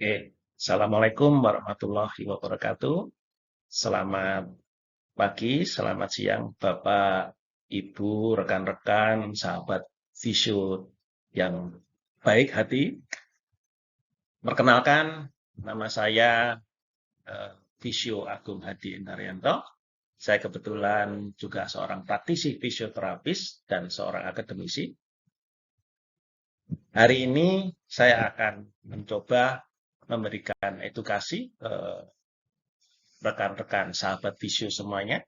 Oke, Assalamualaikum warahmatullahi wabarakatuh. Selamat pagi, selamat siang, Bapak, Ibu, rekan-rekan, sahabat visio yang baik hati. Perkenalkan, nama saya Visio Agung Hadi Indaryanto. Saya kebetulan juga seorang praktisi fisioterapis dan seorang akademisi. Hari ini saya akan mencoba memberikan edukasi rekan-rekan sahabat visio semuanya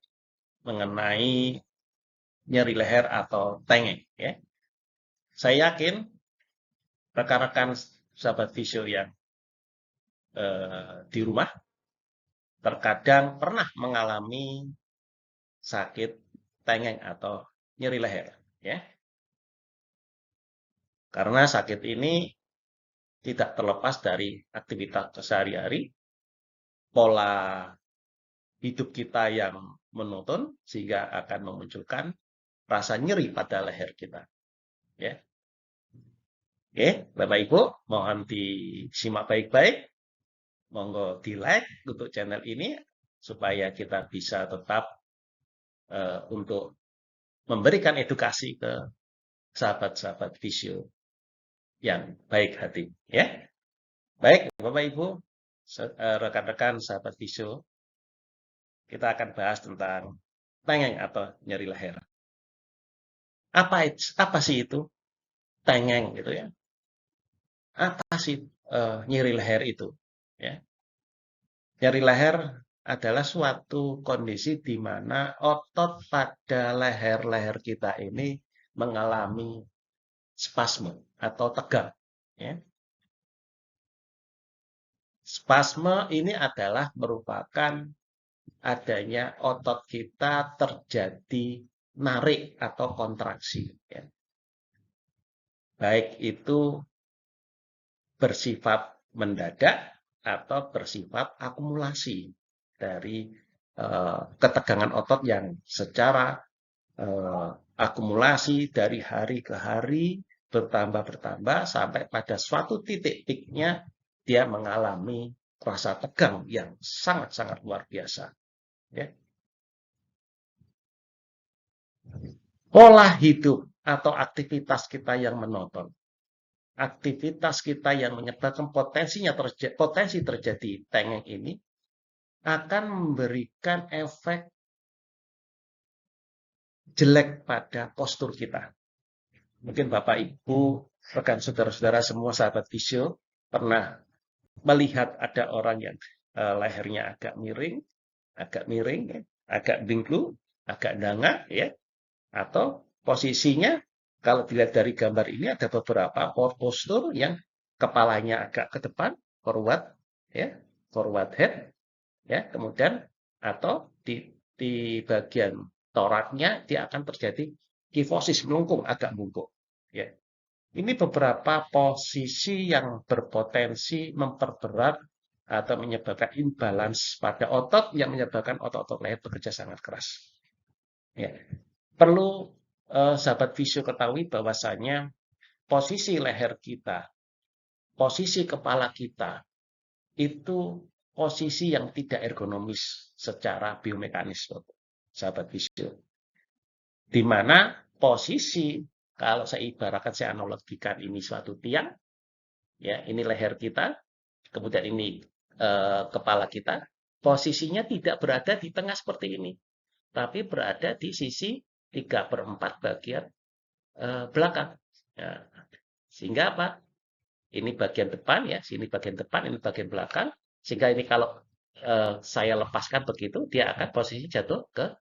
mengenai nyeri leher atau tengek. Ya. Saya yakin rekan-rekan sahabat visio yang di rumah terkadang pernah mengalami sakit tengek atau nyeri leher. Ya. Karena sakit ini tidak terlepas dari aktivitas sehari-hari, pola hidup kita yang monoton sehingga akan memunculkan rasa nyeri pada leher kita. Ya. Oke, Bapak Ibu, mohon disimak baik-baik. Monggo di-like untuk channel ini supaya kita bisa tetap untuk memberikan edukasi ke sahabat-sahabat visio yang baik hati. Ya, baik Bapak Ibu, rekan-rekan sahabat visio, kita akan bahas tentang tengeng atau nyeri leher. Apa sih itu tengeng gitu ya? Apa sih nyeri leher itu? Ya. Nyeri leher adalah suatu kondisi di mana otot pada leher-leher kita ini mengalami spasme atau tegang. Ya. Spasme ini adalah merupakan adanya otot kita terjadi narik atau kontraksi. Ya. Baik itu bersifat mendadak atau bersifat akumulasi dari ketegangan otot yang secara akumulasi dari hari ke hari bertambah sampai pada suatu titik peaknya dia mengalami rasa tegang yang sangat-sangat luar biasa. Ya. Pola hidup atau aktivitas kita yang monoton, aktivitas kita yang menyebabkan potensi terjadi tengeng ini akan memberikan efek jelek pada postur kita. Mungkin Bapak, Ibu, rekan saudara-saudara semua sahabat visio pernah melihat ada orang yang lehernya agak miring, ya, agak bingklu, agak danga, ya, atau posisinya kalau dilihat dari gambar ini ada beberapa postur yang kepalanya agak ke depan, forward, ya, forward head, ya, kemudian atau di bagian toraknya dia akan terjadi kifosis melengkung, agak bungkuk, ya. Ini beberapa posisi yang berpotensi memperberat atau menyebabkan imbalance pada otot yang menyebabkan otot-otot leher bekerja sangat keras. Ya. Perlu sahabat visio ketahui bahwasanya posisi leher kita, posisi kepala kita itu posisi yang tidak ergonomis secara biomekanis, sahabat visio. Di mana posisi kalau saya ibaratkan, saya analogikan ini suatu tiang, ya ini leher kita, kemudian ini kepala kita, posisinya tidak berada di tengah seperti ini, tapi berada di sisi 3/4 bagian belakang. Ya. Sehingga apa? Ini bagian depan ya, sini bagian depan, ini bagian belakang. Sehingga ini kalau saya lepaskan begitu, dia akan posisi jatuh ke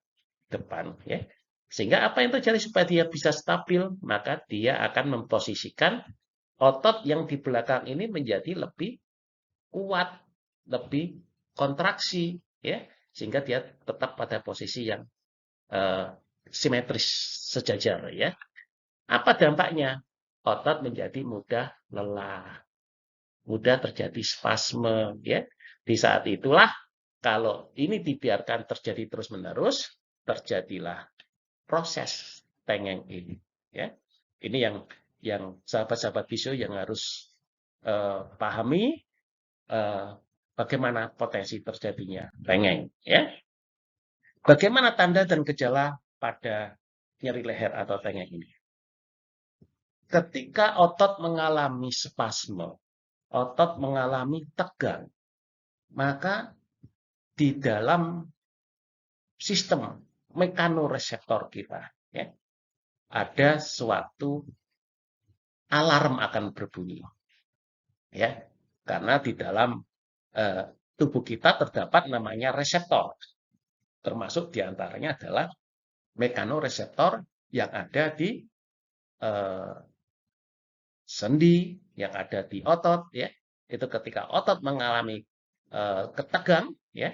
depan. Ya. Sehingga apa yang terjadi supaya dia bisa stabil? Maka dia akan memposisikan otot yang di belakang ini menjadi lebih kuat, lebih kontraksi, ya, sehingga dia tetap pada posisi yang simetris sejajar, ya. Apa dampaknya? Otot menjadi mudah lelah, mudah terjadi spasme, ya. Di saat itulah kalau ini dibiarkan terjadi terus-menerus, terjadilah proses tengeng ini, ya. Ini yang sahabat-sahabat visio yang harus pahami, bagaimana potensi terjadinya tengeng, ya. Bagaimana tanda dan gejala pada nyeri leher atau tengeng ini? Ketika otot mengalami spasme, otot mengalami tegang, maka di dalam sistem mekanoreseptor kita, ya, ada suatu alarm akan berbunyi, ya, karena di dalam tubuh kita terdapat namanya reseptor, termasuk diantaranya adalah mekanoreseptor yang ada di sendi, yang ada di otot, ya, itu ketika otot mengalami ketegang, ya,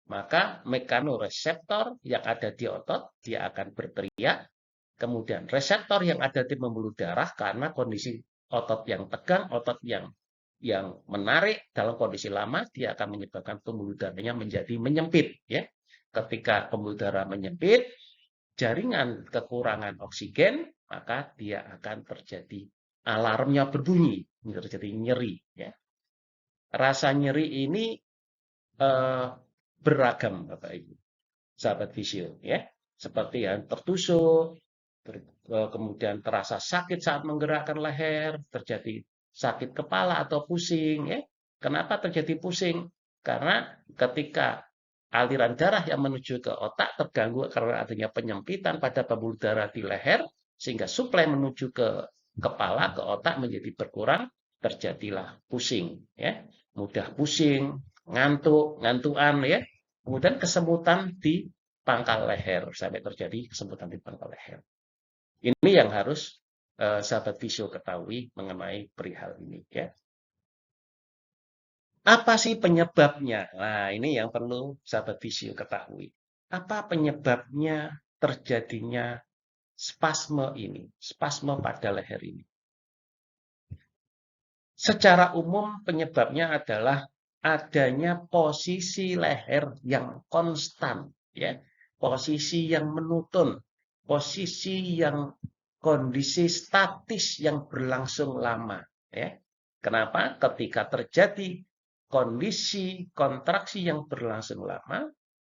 maka mekanoreseptor yang ada di otot dia akan berteriak. Kemudian reseptor yang ada di pembuluh darah karena kondisi otot yang tegang, otot yang menarik dalam kondisi lama, dia akan menyebabkan pembuluh darahnya menjadi menyempit, ya. Ketika pembuluh darah menyempit, jaringan kekurangan oksigen, maka dia akan terjadi alarmnya berbunyi, terjadi nyeri, ya. Rasa nyeri ini beragam, Bapak Ibu, sahabat Visio, ya. Seperti yang tertusuk, kemudian terasa sakit saat menggerakkan leher, terjadi sakit kepala atau pusing, ya. Kenapa terjadi pusing? Karena ketika aliran darah yang menuju ke otak terganggu karena adanya penyempitan pada pembuluh darah di leher, sehingga suplai menuju ke kepala, ke otak menjadi berkurang, terjadilah pusing, ya. Mudah pusing, ngantukan, ya. Kemudian kesemutan di pangkal leher, sampai terjadi kesemutan di pangkal leher. Ini yang harus sahabat Visio ketahui mengenai perihal ini, ya. Apa sih penyebabnya? Nah, ini yang perlu sahabat Visio ketahui. Apa penyebabnya terjadinya spasme ini, spasme pada leher ini? Secara umum penyebabnya adalah adanya posisi leher yang konstan, ya. Posisi yang menutun, posisi yang kondisi statis yang berlangsung lama, ya. Kenapa? Ketika terjadi kondisi kontraksi yang berlangsung lama,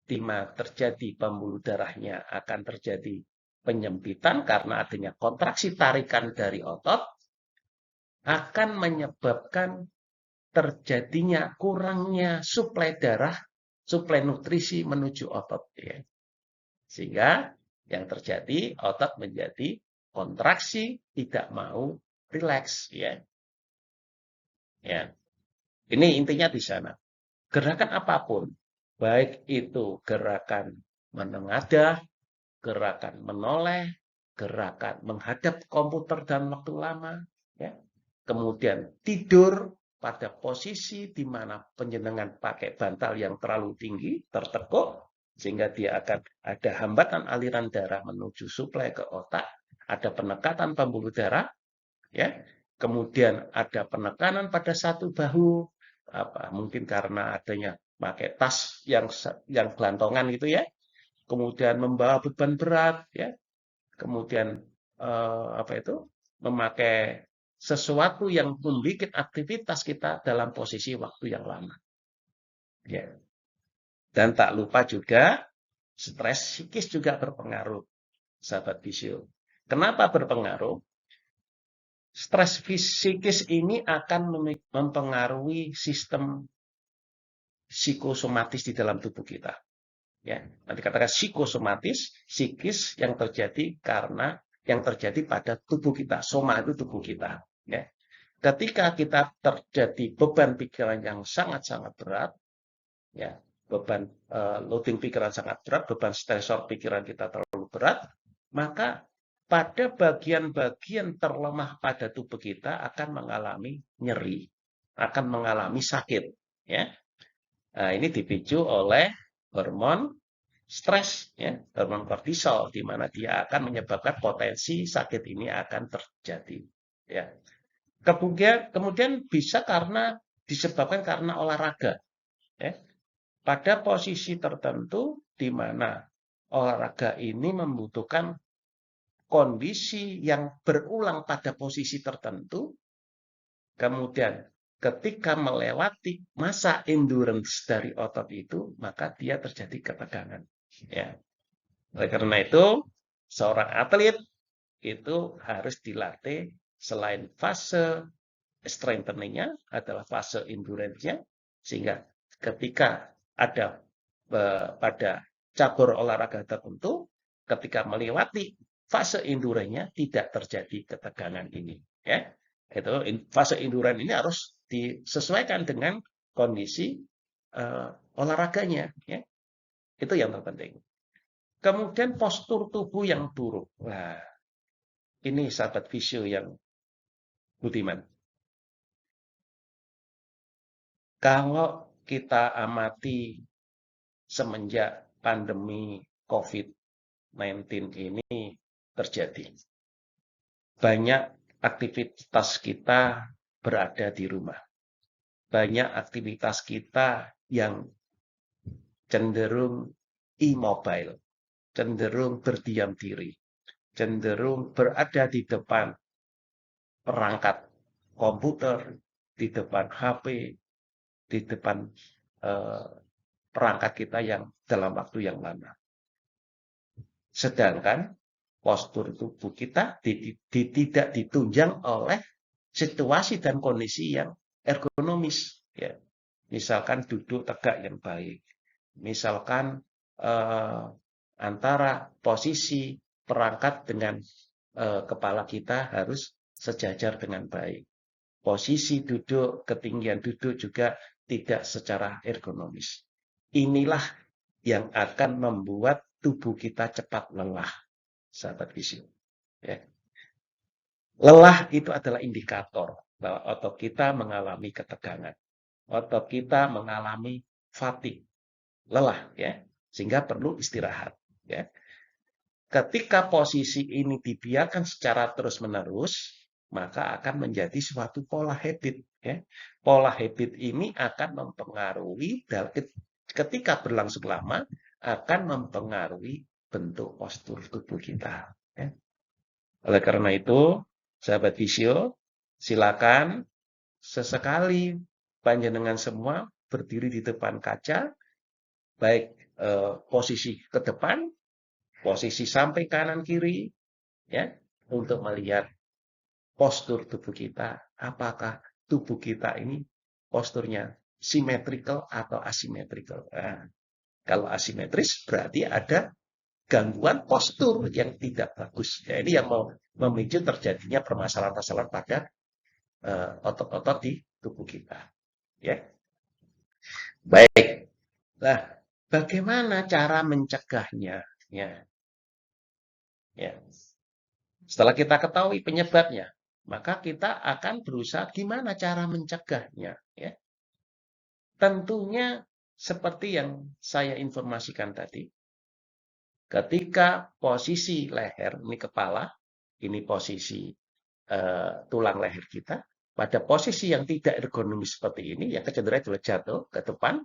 di mana terjadi pembuluh darahnya akan terjadi penyempitan karena adanya kontraksi tarikan dari otot, akan menyebabkan terjadinya kurangnya suplai darah, suplai nutrisi menuju otot, ya. Sehingga yang terjadi otot menjadi kontraksi, tidak mau rileks, ya. Ya. Ini intinya di sana. Gerakan apapun, baik itu gerakan menengadah, gerakan menoleh, gerakan menghadap komputer dalam waktu lama, ya. Kemudian tidur pada posisi di mana penjenengan pakai bantal yang terlalu tinggi, tertekuk, sehingga dia akan ada hambatan aliran darah menuju suplai ke otak, ada penekatan pembuluh darah, ya. Kemudian ada penekanan pada satu bahu, mungkin karena adanya pakai tas yang gelantongan gitu, ya. Kemudian membawa beban berat, ya. Kemudian memakai sesuatu yang membuat aktivitas kita dalam posisi waktu yang lama, ya. Dan tak lupa juga stres psikis juga berpengaruh, sahabat Visio. Kenapa berpengaruh? Stres psikis ini akan mempengaruhi sistem psikosomatis di dalam tubuh kita, ya. Nanti katakan psikosomatis, psikis yang terjadi karena yang terjadi pada tubuh kita. Soma itu tubuh kita, ya. Ketika kita terjadi beban pikiran yang sangat-sangat berat, ya, beban loading pikiran sangat berat, beban stresor pikiran kita terlalu berat, maka pada bagian-bagian terlemah pada tubuh kita akan mengalami nyeri, akan mengalami sakit, ya. Nah, ini dipicu oleh hormon stres, ya, hormon kortisol, di mana dia akan menyebabkan potensi sakit ini akan terjadi, ya. Kemudian bisa disebabkan karena olahraga, ya. Pada posisi tertentu di mana olahraga ini membutuhkan kondisi yang berulang pada posisi tertentu, kemudian ketika melewati masa endurance dari otot itu, maka dia terjadi ketegangan. Ya. Oleh karena itu, seorang atlet itu harus dilatih selain fase strengthening-nya adalah fase endurance-nya, sehingga ketika ada pada cabur olahraga tertentu, ketika melewati fase endurance-nya tidak terjadi ketegangan ini. Ya, itu fase endurance ini harus disesuaikan dengan kondisi olahraganya. Ya, itu yang terpenting. Kemudian postur tubuh yang buruk. Wah, ini sahabat visio yang budiman. Kalau kita amati semenjak pandemi COVID-19 ini terjadi, banyak aktivitas kita berada di rumah. Banyak aktivitas kita yang cenderung immobile, cenderung berdiam diri, cenderung berada di depan perangkat komputer, di depan HP, di depan perangkat kita yang dalam waktu yang lama. Sedangkan postur tubuh kita tidak ditunjang oleh situasi dan kondisi yang ergonomis. Ya. Misalkan duduk tegak yang baik. Misalkan antara posisi perangkat dengan kepala kita harus sejajar dengan baik. Posisi duduk, ketinggian duduk juga tidak secara ergonomis. Inilah yang akan membuat tubuh kita cepat lelah, sahabat visio. Ya. Lelah itu adalah indikator bahwa otot kita mengalami ketegangan. Otot kita mengalami fatigue, lelah, ya, sehingga perlu istirahat. Ya. Ketika posisi ini dibiarkan secara terus-menerus, maka akan menjadi suatu pola habit. Ya. Pola habit ini akan mempengaruhi, ketika berlangsung lama, akan mempengaruhi bentuk postur tubuh kita. Ya. Oleh karena itu, sahabat visio, silakan sesekali panjenengan semua berdiri di depan kaca, baik posisi ke depan, posisi samping kanan kiri, ya, untuk melihat postur tubuh kita, apakah tubuh kita ini posturnya symmetrical atau asymmetrical. Nah, kalau asimetris berarti ada gangguan postur yang tidak bagus. Ya, ini yang memicu terjadinya permasalahan-permasalahan pada otot-otot di tubuh kita. Ya, baik. Nah, bagaimana cara mencegahnya? Ya. Setelah kita ketahui penyebabnya, maka kita akan berusaha gimana cara mencegahnya. Ya. Tentunya seperti yang saya informasikan tadi, ketika posisi leher, ini kepala, ini posisi tulang leher kita, pada posisi yang tidak ergonomis seperti ini, yang kecenderungan adalah jatuh ke depan,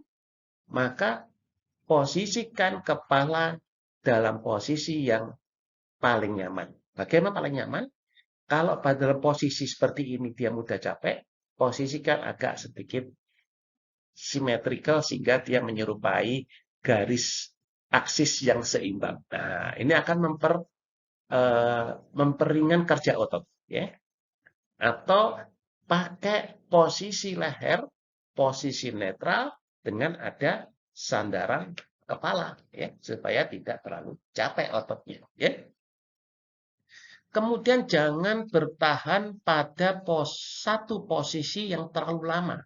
maka posisikan kepala dalam posisi yang paling nyaman. Bagaimana paling nyaman? Kalau pada posisi seperti ini dia mudah capek, posisikan agak sedikit simetrikal sehingga dia menyerupai garis aksis yang seimbang. Nah, ini akan memperingan kerja otot, ya. Atau pakai posisi leher, posisi netral dengan ada sandaran kepala, ya, supaya tidak terlalu capek ototnya, ya. Kemudian jangan bertahan pada satu posisi yang terlalu lama,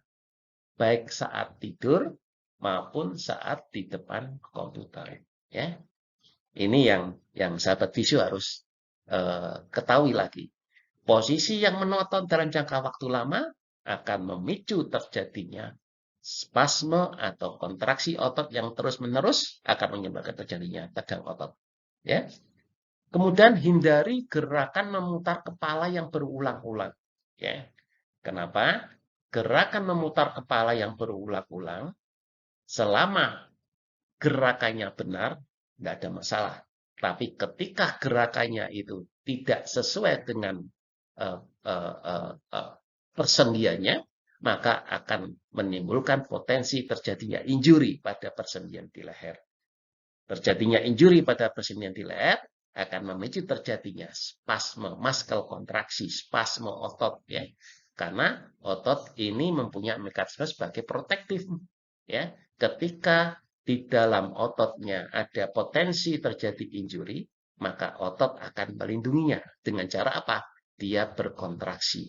baik saat tidur maupun saat di depan komputer. Ya, ini yang sahabat visio harus ketahui lagi. Posisi yang monoton dalam jangka waktu lama akan memicu terjadinya spasme atau kontraksi otot yang terus-menerus akan menyebabkan terjadinya tegang otot. Ya. Kemudian hindari gerakan memutar kepala yang berulang-ulang. Ya. Kenapa? Gerakan memutar kepala yang berulang-ulang, selama gerakannya benar, tidak ada masalah. Tapi ketika gerakannya itu tidak sesuai dengan persendiannya, maka akan menimbulkan potensi terjadinya injuri pada persendian di leher. Terjadinya injuri pada persendian di leher akan memicu terjadinya spasme, muscle kontraksi, spasme otot, ya. Karena otot ini mempunyai mekanisme sebagai protektif, ya. Ketika di dalam ototnya ada potensi terjadi injuri, maka otot akan melindunginya dengan cara apa? Dia berkontraksi,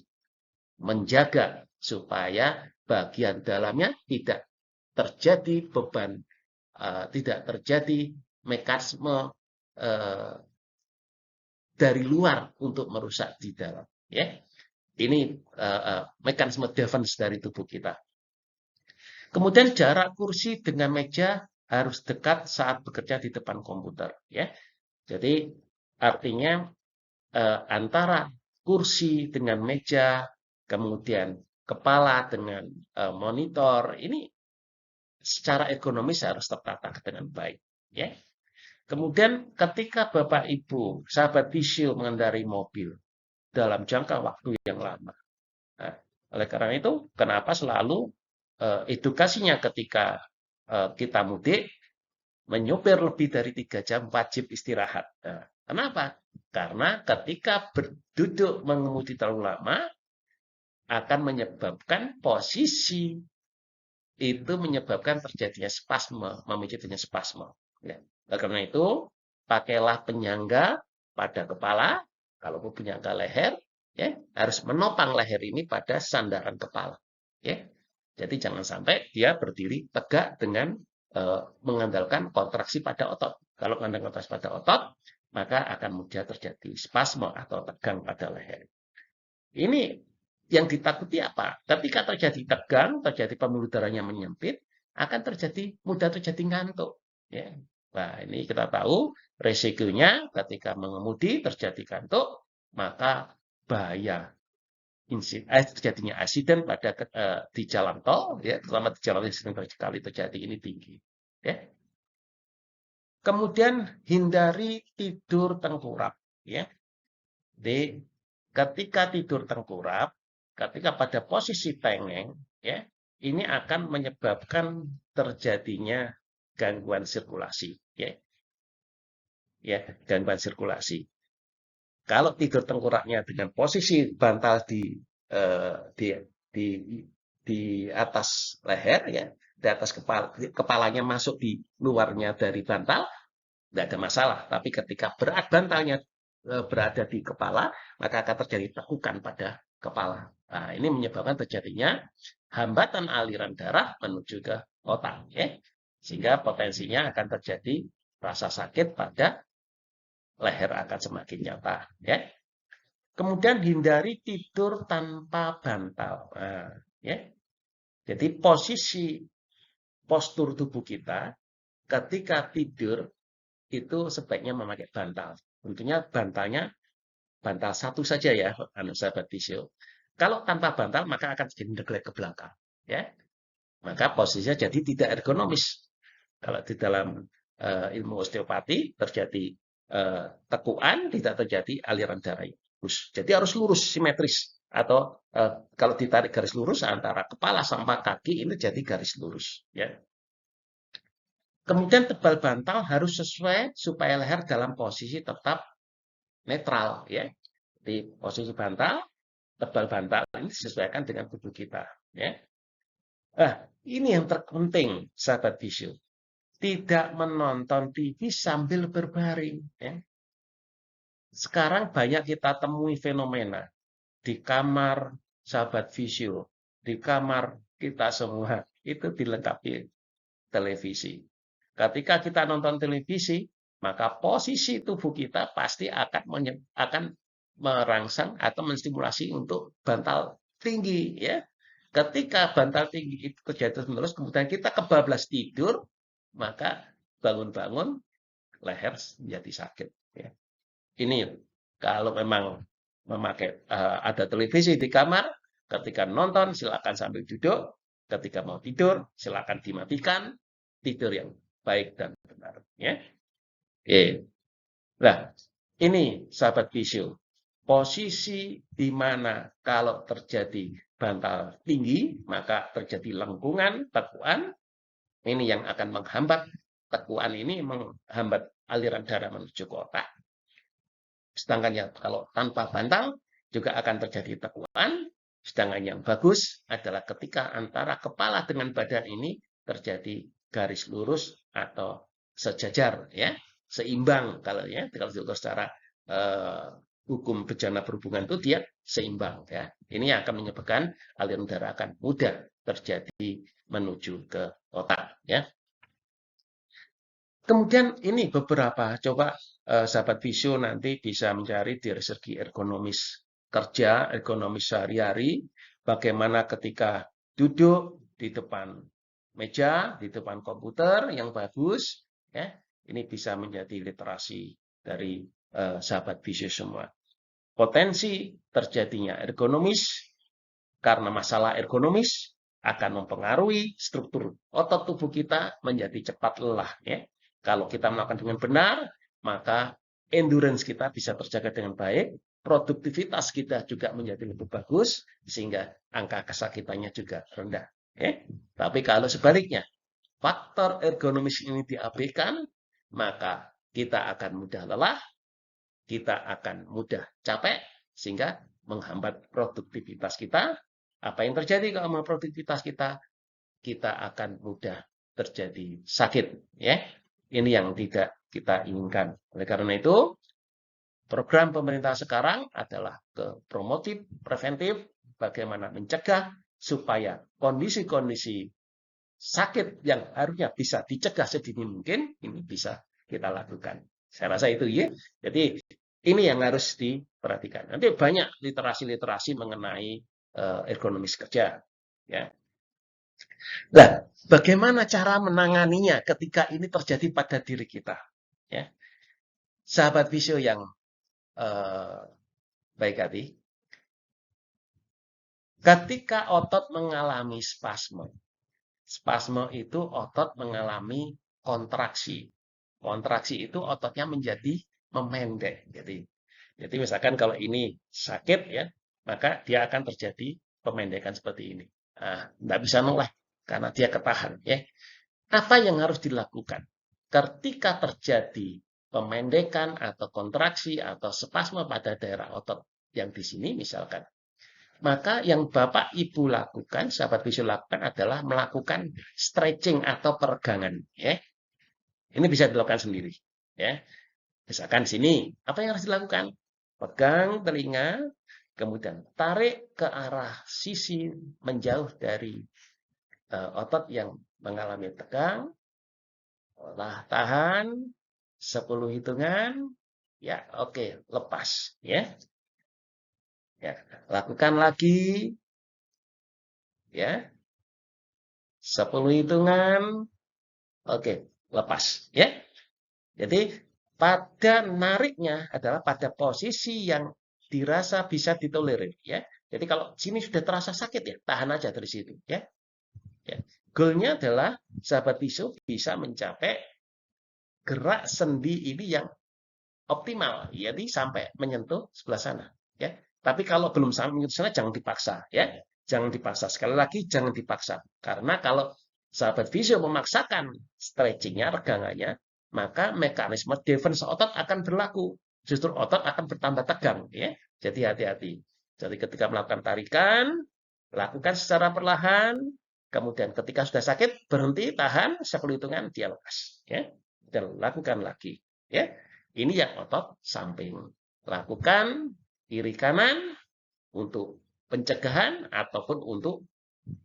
menjaga supaya bagian dalamnya tidak terjadi beban, tidak terjadi mekanisme dari luar untuk merusak di dalam. Ya, ini mekanisme defense dari tubuh kita. Kemudian jarak kursi dengan meja harus dekat saat bekerja di depan komputer. Ya, jadi artinya antara kursi dengan meja, kemudian kepala dengan monitor, ini secara ekonomis harus tertata dengan baik. Ya. Kemudian ketika Bapak Ibu, sahabat visio mengendarai mobil dalam jangka waktu yang lama. Nah, oleh karena itu, kenapa selalu edukasinya ketika kita mudik, menyopir lebih dari 3 jam wajib istirahat. Nah, kenapa? Karena ketika berduduk mengemudi terlalu lama, akan menyebabkan posisi itu menyebabkan terjadinya spasme, memicu terjadinya spasme. Ya. Karena itu, pakailah penyangga pada kepala, kalaupun penyangga leher, ya, harus menopang leher ini pada sandaran kepala. Ya. Jadi jangan sampai dia berdiri tegak dengan mengandalkan kontraksi pada otot. Kalau mengandalkan kontraksi pada otot, maka akan mudah terjadi spasme atau tegang pada leher. Ini yang ditakuti apa? Ketika terjadi tegang, terjadi pembuluh darahnya menyempit, akan mudah terjadi ngantuk. Ya. Nah, ini kita tahu resikonya ketika mengemudi terjadi ngantuk, maka bahaya terjadinya asiden pada di jalan tol, ya, terutama di jalan yang sering kali terjadi ini tinggi. Ya. Kemudian hindari tidur tengkurap. Ya. Jadi ketika tidur tengkurap, ketika pada posisi tengeng, ya, ini akan menyebabkan terjadinya gangguan sirkulasi, ya. Ya, gangguan sirkulasi. Kalau tidur tengkurapnya dengan posisi bantal di atas leher, ya, di atas kepalanya masuk di luarnya dari bantal, tidak ada masalah. Tapi ketika berat bantalnya berada di kepala, maka akan terjadi tekukan pada kepala. Nah, ini menyebabkan terjadinya hambatan aliran darah menuju ke otak, ya. Sehingga potensinya akan terjadi rasa sakit pada leher akan semakin nyata, ya. Kemudian hindari tidur tanpa bantal. Nah, ya. Jadi postur tubuh kita ketika tidur itu sebaiknya memakai bantal. Tentunya bantal satu saja ya, sahabat visio. Kalau tanpa bantal maka akan jadi neglek ke belakang, ya. Maka posisinya jadi tidak ergonomis. Kalau di dalam ilmu osteopati terjadi tekuan, tidak terjadi aliran darah yang lurus. Jadi harus lurus, simetris. Atau kalau ditarik garis lurus antara kepala sampai kaki ini jadi garis lurus, ya. Kemudian tebal bantal harus sesuai supaya leher dalam posisi tetap netral, ya. Di posisi bantal, tebal bantal ini disesuaikan dengan tubuh kita, ya. Nah, ini yang terpenting, sahabat visio. Tidak menonton TV sambil berbaring, ya. Sekarang banyak kita temui fenomena di kamar sahabat visio, di kamar kita semua itu dilengkapi televisi. Ketika kita nonton televisi, maka posisi tubuh kita pasti akan merangsang atau menstimulasi untuk bantal tinggi, ya. Ketika bantal tinggi itu terjadi terus, kemudian kita kebablas tidur, maka bangun-bangun leher menjadi sakit, ya. Ini kalau memang memakai ada televisi di kamar, ketika nonton silakan sambil duduk, ketika mau tidur silakan dimatikan, tidur yang baik dan benar, ya. Nah, ini sahabat visio, posisi di mana kalau terjadi bantal tinggi, maka terjadi lengkungan, tekuan. Ini yang akan menghambat, tekuan ini menghambat aliran darah menuju ke otak. Sedangkan yang kalau tanpa bantal juga akan terjadi tekuan. Sedangkan yang bagus adalah ketika antara kepala dengan badan ini terjadi garis lurus atau sejajar, ya, seimbang. Kalau secara hukum bejana berhubungan itu dia seimbang, ya. Ini yang akan menyebabkan aliran darah akan mudah terjadi menuju ke otak, ya. Kemudian ini beberapa, coba sahabat visio nanti bisa mencari dari segi ergonomis kerja, ergonomis sehari-hari, bagaimana ketika duduk di depan meja, di depan komputer yang bagus, ya. Ini bisa menjadi literasi dari sahabat visio semua. Potensi terjadinya ergonomis karena masalah ergonomis akan mempengaruhi struktur otot tubuh kita menjadi cepat lelah, ya. Kalau kita melakukan dengan benar, maka endurance kita bisa terjaga dengan baik, produktivitas kita juga menjadi lebih bagus, sehingga angka kesakitannya juga rendah. Ya. Tapi kalau sebaliknya, faktor ergonomis ini diabaikan, maka kita akan mudah lelah, kita akan mudah capek, sehingga menghambat produktivitas kita. Apa yang terjadi kalau produktivitas kita? Kita akan mudah terjadi sakit. Ya. Ini yang tidak kita inginkan. Oleh karena itu, program pemerintah sekarang adalah ke promotif, preventif, bagaimana mencegah supaya kondisi-kondisi sakit yang harusnya bisa dicegah sedini mungkin, ini bisa kita lakukan. Saya rasa itu, ya. Jadi ini yang harus diperhatikan. Nanti banyak literasi-literasi mengenai ergonomis kerja, ya. Nah, bagaimana cara menanganinya ketika ini terjadi pada diri kita? Ya. Sahabat visio yang baik hati, ketika otot mengalami spasme, spasme itu otot mengalami kontraksi. Kontraksi itu ototnya menjadi memendek. Jadi misalkan kalau ini sakit, ya, maka dia akan terjadi pemendekan seperti ini. Nah, tidak bisa noleh karena dia ketahan, ya. Apa yang harus dilakukan ketika terjadi pemendekan atau kontraksi atau spasme pada daerah otot yang di sini misalkan? Maka yang Bapak Ibu lakukan, sahabat visio lakukan adalah melakukan stretching atau peregangan, ya. Ini bisa dilakukan sendiri, ya. Misalkan sini, apa yang harus dilakukan? Pegang telinga, kemudian tarik ke arah sisi menjauh dari otot yang mengalami tegang. Tahan 10 hitungan, ya, oke, lepas, ya. Ya, lakukan lagi, ya. 10 hitungan, oke, lepas, ya. Jadi pada nariknya adalah pada posisi yang dirasa bisa ditolerir, ya. Jadi kalau sini sudah terasa sakit, ya, tahan aja dari situ, ya. Ya. Goalnya adalah sahabat visio bisa mencapai gerak sendi ini yang optimal, jadi sampai menyentuh sebelah sana, ya. Tapi kalau belum sampai menyentuh sana, jangan dipaksa, ya. Jangan dipaksa. Sekali lagi, jangan dipaksa. Karena kalau sahabat visio memaksakan stretchingnya, regangannya, maka mekanisme defense otot akan berlaku. Justru otot akan bertambah tegang, ya. Jadi hati-hati. Jadi ketika melakukan tarikan, lakukan secara perlahan. Kemudian ketika sudah sakit, berhenti, tahan 10 hitungan, dia lepas, ya. Dan lakukan lagi, ya. Ini yang otot samping. Lakukan kiri kanan untuk pencegahan ataupun untuk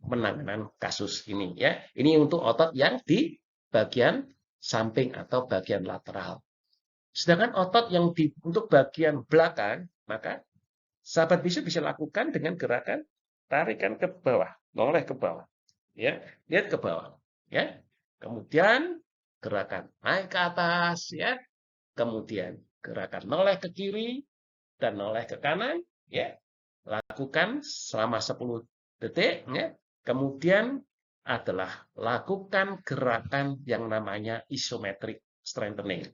penanganan kasus ini, ya. Ini untuk otot yang di bagian samping atau bagian lateral. Sedangkan otot yang untuk bagian belakang, maka sahabat visio bisa lakukan dengan gerakan tarikan ke bawah, noleh ke bawah, ya. Lihat ke bawah, ya. Kemudian gerakan naik ke atas, ya. Kemudian gerakan noleh ke kiri dan noleh ke kanan, ya. Lakukan selama 10 detik, ya. Kemudian adalah lakukan gerakan yang namanya isometric strengthening.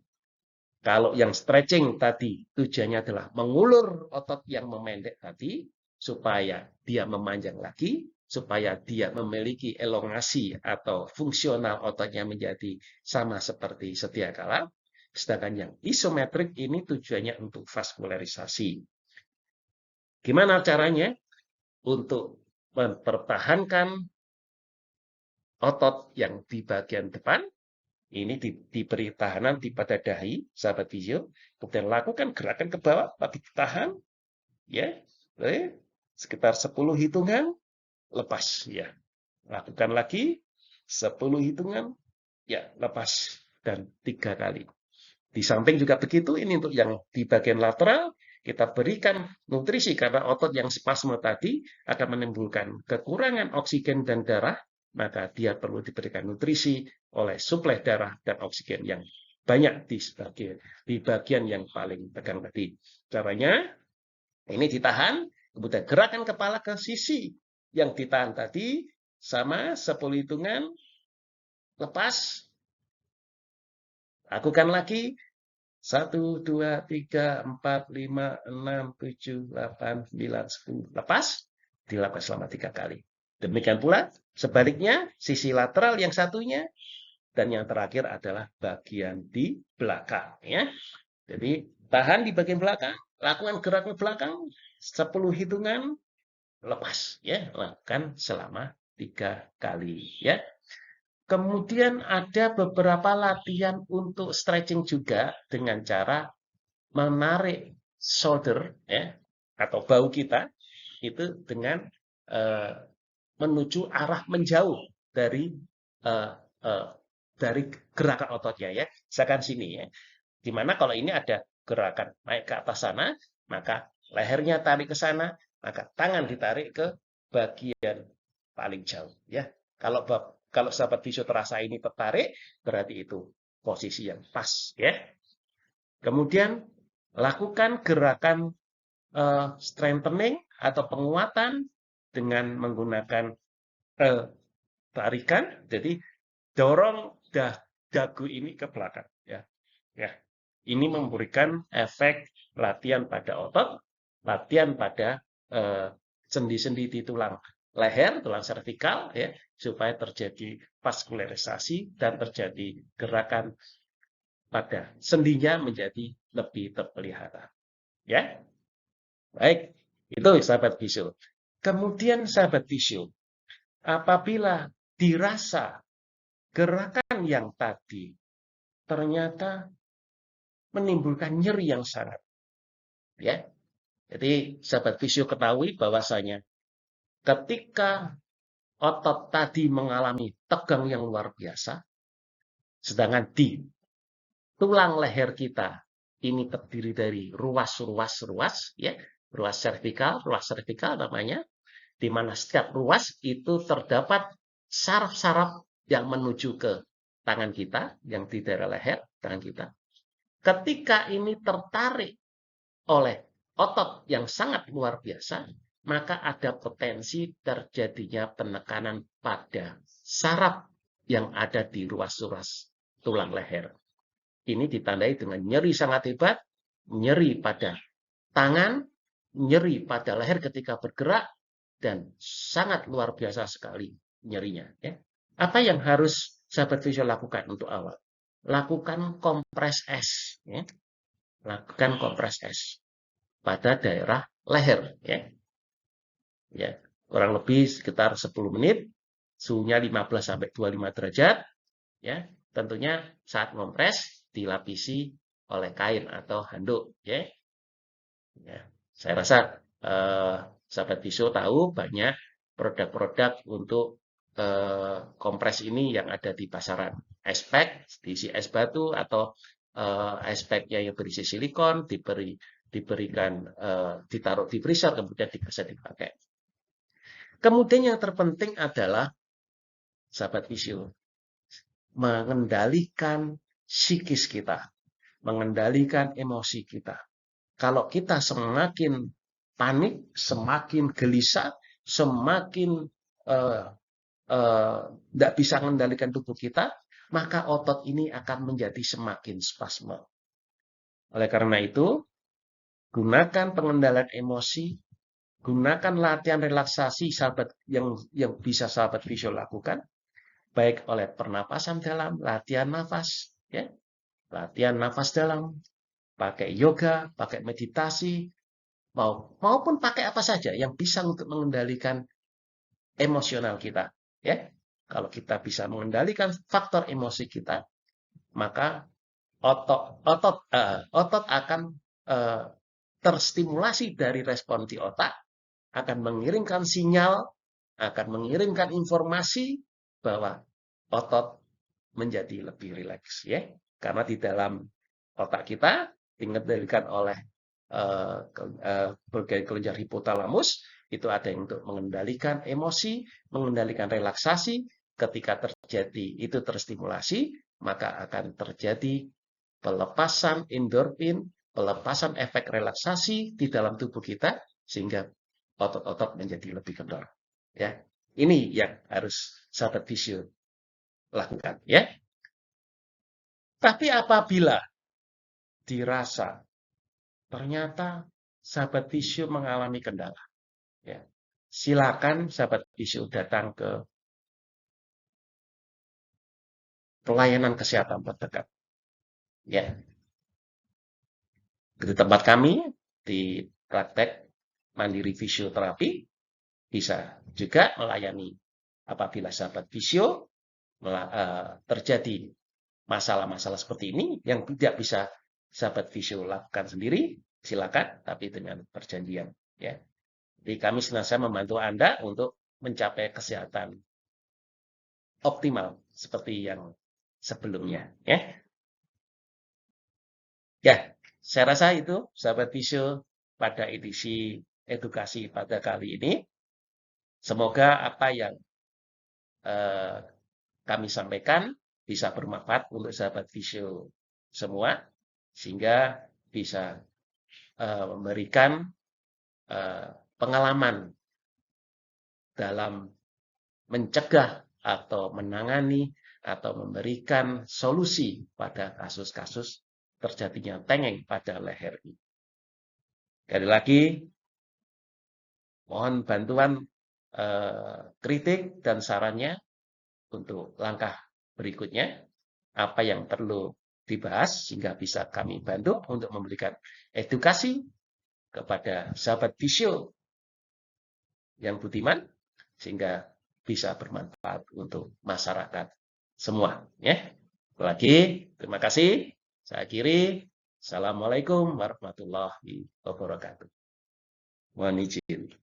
Kalau yang stretching tadi tujuannya adalah mengulur otot yang memendek tadi, supaya dia memanjang lagi, supaya dia memiliki elongasi atau fungsional ototnya menjadi sama seperti sedia kala. Sedangkan yang isometrik ini tujuannya untuk vaskularisasi. Gimana caranya? Untuk mempertahankan otot yang di bagian depan, ini diberi tahanan pada dahi, sahabat visio. Kemudian lakukan gerakan ke bawah, tapi ditahan, ya, sekitar 10 hitungan, lepas, ya. Lakukan lagi, 10 hitungan, ya, lepas, dan 3 kali. Di samping juga begitu, ini untuk yang di bagian lateral, kita berikan nutrisi karena otot yang spasme tadi akan menimbulkan kekurangan oksigen dan darah, maka dia perlu diberikan nutrisi oleh suplai darah dan oksigen yang banyak di bagian yang paling tegang tadi. Caranya, ini ditahan, kemudian gerakan kepala ke sisi yang ditahan tadi, sama 10 hitungan, lepas, lakukan lagi, 1, 2, 3, 4, 5, 6, 7, 8, 9, 10. Lepas, dilakukan selama 3 kali. Demikian pula, sebaliknya, sisi lateral yang satunya, dan yang terakhir adalah bagian di belakang. Ya. Jadi, tahan di bagian belakang, lakukan gerakan belakang, 10 hitungan, lepas. Ya. Lakukan selama 3 kali. Ya. Kemudian ada beberapa latihan untuk stretching juga dengan cara menarik shoulder ya atau bahu kita itu dengan menuju arah menjauh dari gerakan ototnya ya. Misalkan sini ya. Dimana kalau ini ada gerakan naik ke atas sana, maka lehernya tarik ke sana, maka tangan ditarik ke bagian paling jauh ya. Kalau sahabat visio terasa ini tertarik, berarti itu posisi yang pas ya. Kemudian lakukan gerakan strengthening atau penguatan dengan menggunakan tarikan. Jadi dorong dagu ini ke belakang ya. Ya. Ini memberikan efek latihan pada otot, latihan pada sendi-sendi di tulang leher, tulang servikal ya, supaya terjadi vaskularisasi dan terjadi gerakan pada sendinya menjadi lebih terpelihara. Ya. Baik, itu sahabat visio. Kemudian sahabat visio, apabila dirasa gerakan yang tadi ternyata menimbulkan nyeri yang sangat. Ya. Jadi sahabat visio ketahui bahwasanya ketika otot tadi mengalami tegang yang luar biasa, sedangkan di tulang leher kita ini terdiri dari ruas-ruas ya, ruas servikal namanya, di mana setiap ruas itu terdapat saraf-saraf yang menuju ke tangan kita, yang di daerah leher, tangan kita. Ketika ini tertarik oleh otot yang sangat luar biasa, maka ada potensi terjadinya penekanan pada saraf yang ada di ruas-ruas tulang leher. Ini ditandai dengan nyeri sangat hebat, nyeri pada tangan, nyeri pada leher ketika bergerak, dan sangat luar biasa sekali nyerinya. Ya. Apa yang harus sahabat visio lakukan untuk awal? Lakukan kompres es. Ya. Lakukan kompres es pada daerah leher. Ya. Ya. Kurang lebih sekitar 10 menit, suhunya 15-25 derajat. Ya. Tentunya saat kompres dilapisi oleh kain atau handuk. Ya. Ya. Saya rasa sahabat visio tahu banyak produk-produk untuk kompres ini yang ada di pasaran. Ice pack, diisi es batu, atau ice pack yang berisi silikon, diberikan, ditaruh di freezer, kemudian bisa dipakai. Kemudian yang terpenting adalah, sahabat visio, mengendalikan psikis kita, mengendalikan emosi kita. Kalau kita semakin panik, semakin gelisah, semakin tidak bisa mengendalikan tubuh kita, maka otot ini akan menjadi semakin spasme. Oleh karena itu, gunakan pengendalian emosi Gunakan latihan relaksasi yang bisa sahabat visio lakukan, baik oleh pernapasan dalam, latihan nafas, ya, latihan nafas dalam, pakai yoga, pakai meditasi, maupun pakai apa saja yang bisa untuk mengendalikan emosional kita, ya. Kalau kita bisa mengendalikan faktor emosi kita, maka otot akan terstimulasi dari respon di otak, akan mengirimkan sinyal, akan mengirimkan informasi bahwa otot menjadi lebih rileks, ya. Karena di dalam otak kita dikendalikan oleh berbagai kelenjar hipotalamus, itu ada yang untuk mengendalikan emosi, mengendalikan relaksasi. Ketika terjadi itu terstimulasi, maka akan terjadi pelepasan endorfin, pelepasan efek relaksasi di dalam tubuh kita, sehingga otot-otot menjadi lebih kendor. Ya, ini yang harus sahabat visio lakukan. Ya, tapi apabila dirasa ternyata sahabat visio mengalami kendala, ya, silakan sahabat visio datang ke pelayanan kesehatan terdekat. Ya, di tempat kami di praktek mandiri fisioterapi bisa juga melayani apabila sahabat visio terjadi masalah-masalah seperti ini yang tidak bisa sahabat visio lakukan sendiri, silakan, tapi dengan perjanjian. Ya, jadi kami senantiasa membantu Anda untuk mencapai kesehatan optimal seperti yang sebelumnya. Ya, saya rasa itu sahabat visio pada edisi edukasi pada kali ini. Semoga apa yang kami sampaikan bisa bermanfaat untuk sahabat visio semua, sehingga bisa memberikan pengalaman dalam mencegah atau menangani atau memberikan solusi pada kasus-kasus terjadinya tengeng pada leher ini. Sekali lagi, mohon bantuan kritik dan sarannya untuk langkah berikutnya, apa yang perlu dibahas sehingga bisa kami bantu untuk memberikan edukasi kepada sahabat visio yang budiman, sehingga bisa bermanfaat untuk masyarakat semua. Ya. Lagi, terima kasih. Saya akhiri. Assalamualaikum warahmatullahi wabarakatuh. Mohon izin.